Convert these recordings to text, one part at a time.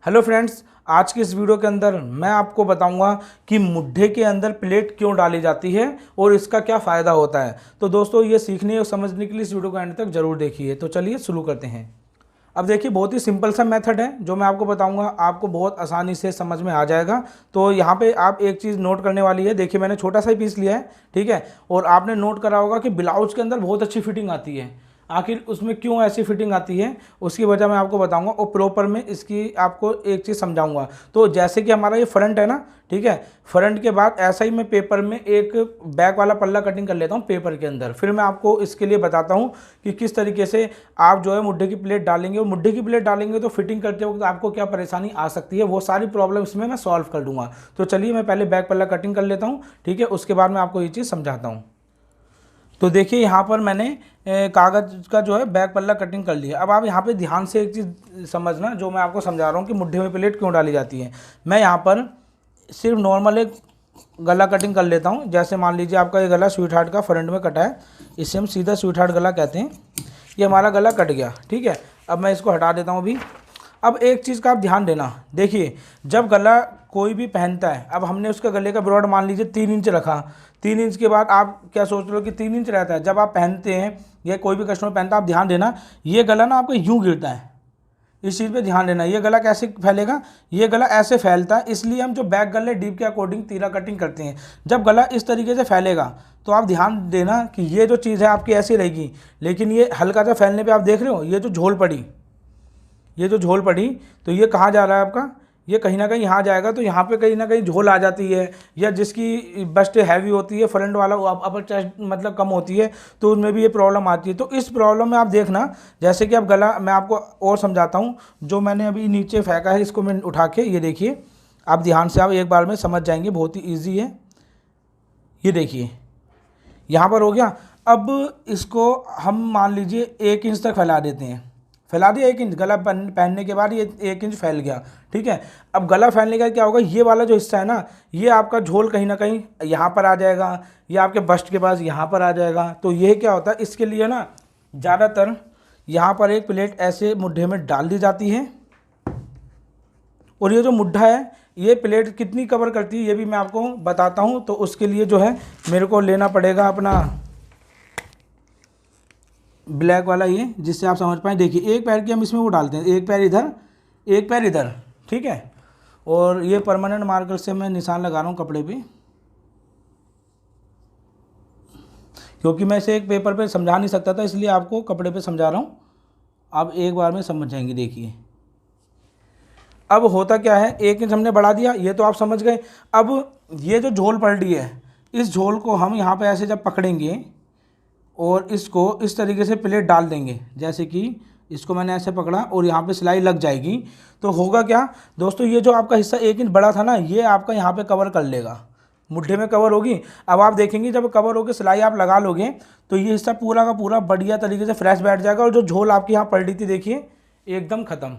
Hello friends, आज की इस वीडियो के अंदर मैं आपको बताऊंगा कि मुड्ढे के अंदर प्लेट क्यों डाली जाती है और इसका क्या फ़ायदा होता है। तो दोस्तों, ये सीखने और समझने के लिए इस वीडियो को एंड तक जरूर देखिए। तो चलिए शुरू करते हैं। अब देखिए, बहुत ही सिंपल सा मेथड है जो मैं आपको बताऊंगा, आपको बहुत आसानी से समझ में आ जाएगा। तो यहाँ पे आप एक चीज़ नोट करने वाली है। देखिए, मैंने छोटा सा ही पीस लिया है, ठीक है। और आपने नोट करा होगा कि ब्लाउज के अंदर बहुत अच्छी फिटिंग आती है। आखिर उसमें क्यों ऐसी फिटिंग आती है, उसकी वजह मैं आपको बताऊंगा और प्रॉपर में इसकी आपको एक चीज़ समझाऊंगा। तो जैसे कि हमारा ये फ्रंट है ना, ठीक है। फ्रंट के बाद ऐसा ही मैं पेपर में एक बैक वाला पल्ला कटिंग कर लेता हूँ पेपर के अंदर। फिर मैं आपको इसके लिए बताता हूँ कि किस तरीके से आप जो है मुड्ढे की प्लेट डालेंगे, और मुड्ढे की प्लेट डालेंगे तो फिटिंग करते वक्त आपको क्या परेशानी आ सकती है, वो सारी प्रॉब्लम इसमें मैं सॉल्व कर दूंगा। तो चलिए, मैं पहले बैक पल्ला कटिंग कर लेता हूँ, ठीक है। उसके बाद मैं आपको ये चीज़ समझाता हूँ। तो देखिए, यहाँ पर मैंने कागज़ का जो है बैक पल्ला कटिंग कर लिया। अब आप यहाँ पे ध्यान से एक चीज़ समझना जो मैं आपको समझा रहा हूँ कि मुड्ढे में प्लेट क्यों डाली जाती है। मैं यहाँ पर सिर्फ नॉर्मल एक गला कटिंग कर लेता हूँ। जैसे मान लीजिए आपका ये गला स्वीट हार्ट का फ्रंट में कटा है, इसे हम सीधा स्वीट हार्ट गला कहते हैं। ये हमारा गला कट गया, ठीक है। अब मैं इसको हटा देता हूँ अभी। अब एक चीज़ का आप ध्यान देना, देखिए, जब गला कोई भी पहनता है, अब हमने उसका गले का ब्रॉड मान लीजिए 3 इंच रखा। 3 इंच के बाद आप क्या सोच रहे हो कि 3 इंच रहता है। जब आप पहनते हैं या कोई भी कस्टमर पहनता है, आप ध्यान देना, ये गला ना आपका यूँ गिरता है। इस चीज़ पे ध्यान देना। ये गला कैसे फैलेगा, ये गला ऐसे फैलता है। इसलिए हम जो बैक गले डीप के अकॉर्डिंग तीरा कटिंग करते हैं। जब गला इस तरीके से फैलेगा तो आप ध्यान देना कि ये जो चीज़ है आपकी ऐसी रहेगी, लेकिन ये हल्का सा फैलने पे आप देख रहे हो, ये जो झोल पड़ी, ये जो झोल पड़ी, तो ये कहाँ जा रहा है आपका, ये कहीं ना कहीं यहाँ जाएगा। तो यहाँ पे कहीं ना कहीं झोल आ जाती है, या जिसकी बस्ट हैवी होती है, फ्रंट वाला अपर चेस्ट मतलब कम होती है, तो उनमें भी ये प्रॉब्लम आती है। तो इस प्रॉब्लम में आप देखना, जैसे कि अब गला मैं आपको और समझाता हूँ। जो मैंने अभी नीचे फेंका है, इसको मैं उठा के, ये देखिए, आप ध्यान से आप एक बार में समझ जाएंगे, बहुत ही ईजी है। ये देखिए, यहाँ पर हो गया। अब इसको हम मान लीजिए 1 इंच तक फैला देते हैं। फैला दिया 1 इंच, गला पहनने के बाद ये 1 इंच फैल गया, ठीक है। अब गला फैलने का क्या होगा, ये वाला जो हिस्सा है ना, ये आपका झोल कहीं ना कहीं यहाँ पर आ जाएगा, या आपके बस्ट के पास यहाँ पर आ जाएगा। तो ये क्या होता है, इसके लिए ना ज़्यादातर यहाँ पर एक प्लेट ऐसे मुड्ढे में डाल दी जाती है। और ये जो मुड्ढा है, ये प्लेट कितनी कवर करती है ये भी मैं आपको बताता हूँ। तो उसके लिए जो है मेरे को लेना पड़ेगा अपना ब्लैक वाला ये, जिससे आप समझ पाएँ। देखिए, एक पैर की हम इसमें वो डालते हैं, एक पैर इधर, एक पैर इधर, ठीक है। और ये परमानेंट मार्कर से मैं निशान लगा रहा हूँ कपड़े पे, क्योंकि मैं इसे एक पेपर पे समझा नहीं सकता था, इसलिए आपको कपड़े पे समझा रहा हूँ। आप एक बार में समझ जाएंगे। देखिए, अब होता क्या है, 1 इंच हमने बढ़ा दिया, ये तो आप समझ गए। अब ये जो झोल पड़ रही है, इस झोल को हम यहाँ पे ऐसे जब पकड़ेंगे और इसको इस तरीके से प्लेट डाल देंगे, जैसे कि इसको मैंने ऐसे पकड़ा और यहाँ पे सिलाई लग जाएगी। तो होगा क्या दोस्तों, ये जो आपका हिस्सा 1 इंच बड़ा था ना, ये आपका यहाँ पे कवर कर लेगा, मुट्ठे में कवर होगी। अब आप देखेंगे, जब कवर होकर सिलाई आप लगा लोगे तो ये हिस्सा पूरा का पूरा बढ़िया तरीके से फ्रेश बैठ जाएगा। और जो झोल आपकी यहाँ पड़ रही थी, देखिए, एकदम ख़त्म।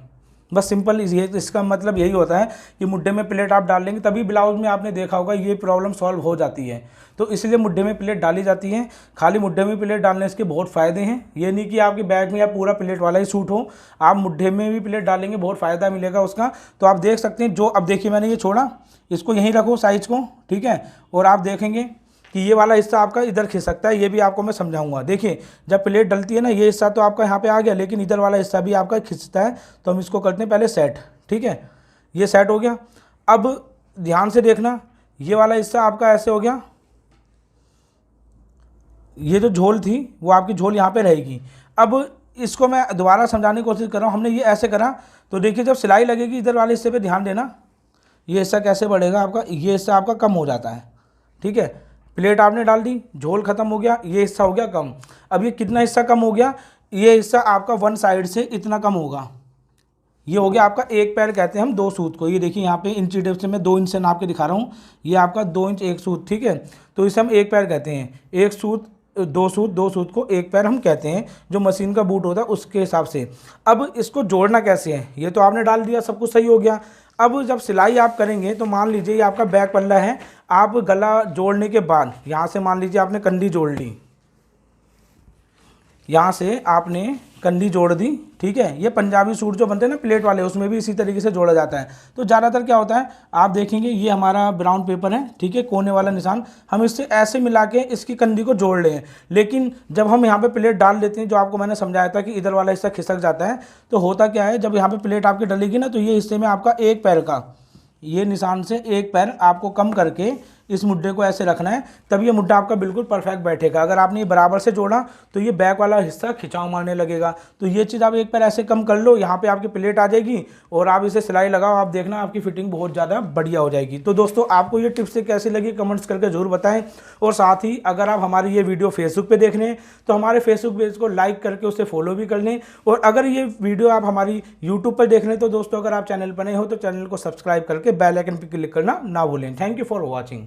बस सिंपल ये, इसका मतलब यही होता है कि मुड्ढे में प्लेट आप डाल लेंगे, तभी ब्लाउज में आपने देखा होगा ये प्रॉब्लम सॉल्व हो जाती है। तो इसलिए मुड्ढे में प्लेट डाली जाती है। खाली मुड्ढे में प्लेट डालने से बहुत फ़ायदे हैं। ये नहीं कि आपके बैग में या पूरा प्लेट वाला ही सूट हो, आप मुड्ढे में भी प्लेट डालेंगे, बहुत फ़ायदा मिलेगा उसका। तो आप देख सकते हैं, जो अब देखिए मैंने ये छोड़ा, इसको यहीं रखो साइज को, ठीक है। और आप देखेंगे कि ये वाला हिस्सा आपका इधर खिंच सकता है, ये भी आपको मैं समझाऊंगा। देखिए, जब प्लेट डलती है ना, ये हिस्सा तो आपका यहाँ पे आ गया, लेकिन इधर वाला हिस्सा भी आपका खिंचता है। तो हम इसको करते हैं पहले सेट, ठीक है। ये सेट हो गया। अब ध्यान से देखना, ये वाला हिस्सा आपका ऐसे हो गया। ये जो झोल थी वो आपकी झोल यहाँ पे रहेगी। अब इसको मैं दोबारा समझाने की कोशिश कर रहा हूँ। हमने ये ऐसे करा, तो देखिए, जब सिलाई लगेगी इधर वाले हिस्से पे ध्यान देना, ये हिस्सा कैसे बढ़ेगा आपका, ये हिस्सा आपका कम हो जाता है, ठीक है। प्लेट आपने डाल दी, झोल खत्म हो गया, ये हिस्सा हो गया कम। अब ये कितना हिस्सा कम हो गया, ये हिस्सा आपका 1 साइड से इतना कम होगा। ये हो गया आपका एक पैर, कहते हैं हम 2 सूत को। ये देखिए, यहाँ पे इंची टेप से मैं 2 इंच से नाप के दिखा रहा हूँ। ये आपका 2 इंच 1 सूत, ठीक है। तो इसे हम एक पैर कहते हैं। 1 सूत 2 सूत, 2 सूत को एक पैर हम कहते हैं, जो मशीन का बूट होता है उसके हिसाब से। अब इसको जोड़ना कैसे है, ये तो आपने डाल दिया, सब कुछ सही हो गया। अब जब सिलाई आप करेंगे, तो मान लीजिए ये आपका बैक पल्ला है। आप गला जोड़ने के बाद यहाँ से मान लीजिए आपने कंडी जोड़ ली, यहाँ से आपने कंडी जोड़ दी, ठीक है। ये पंजाबी सूट जो बनते हैं ना प्लेट वाले, उसमें भी इसी तरीके से जोड़ा जाता है। तो ज़्यादातर क्या होता है, आप देखेंगे ये हमारा ब्राउन पेपर है, ठीक है, कोने वाला निशान, हम इससे ऐसे मिला के इसकी कंडी को जोड़ लें। लेकिन जब हम यहाँ पे प्लेट डाल देते हैं, जो आपको मैंने समझाया था कि इधर वाला हिस्सा खिसक जाता है, तो होता क्या है, जब यहाँ पे प्लेट आपकी डलेगी ना, तो ये हिस्से में आपका एक पैर का, ये निशान से एक पैर आपको कम करके इस मुड्ढे को ऐसे रखना है, तब ये मुड्ढा आपका बिल्कुल परफेक्ट बैठेगा। अगर आपने ये बराबर से जोड़ा तो ये बैक वाला हिस्सा खिंचाव मारने लगेगा। तो ये चीज़ आप एक पैर ऐसे कम कर लो, यहाँ पे आपकी प्लेट आ जाएगी और आप इसे सिलाई लगाओ, आप देखना आपकी फिटिंग बहुत ज़्यादा बढ़िया हो जाएगी। तो दोस्तों आपको ये टिप्स कैसी लगी कमेंट्स करके जरूर बताएं। और साथ ही अगर आप हमारी ये वीडियो फेसबुक पर देख रहे हैं तो हमारे फेसबुक पेज को लाइक करके उसे फॉलो भी कर लें। और अगर ये वीडियो आप हमारी यूट्यूब पर देख रहे हैं तो दोस्तों अगर आप चैनल पर नए हो तो चैनल को सब्सक्राइब करके बेल आइकन पर क्लिक करना ना भूलें। Thank you for watching.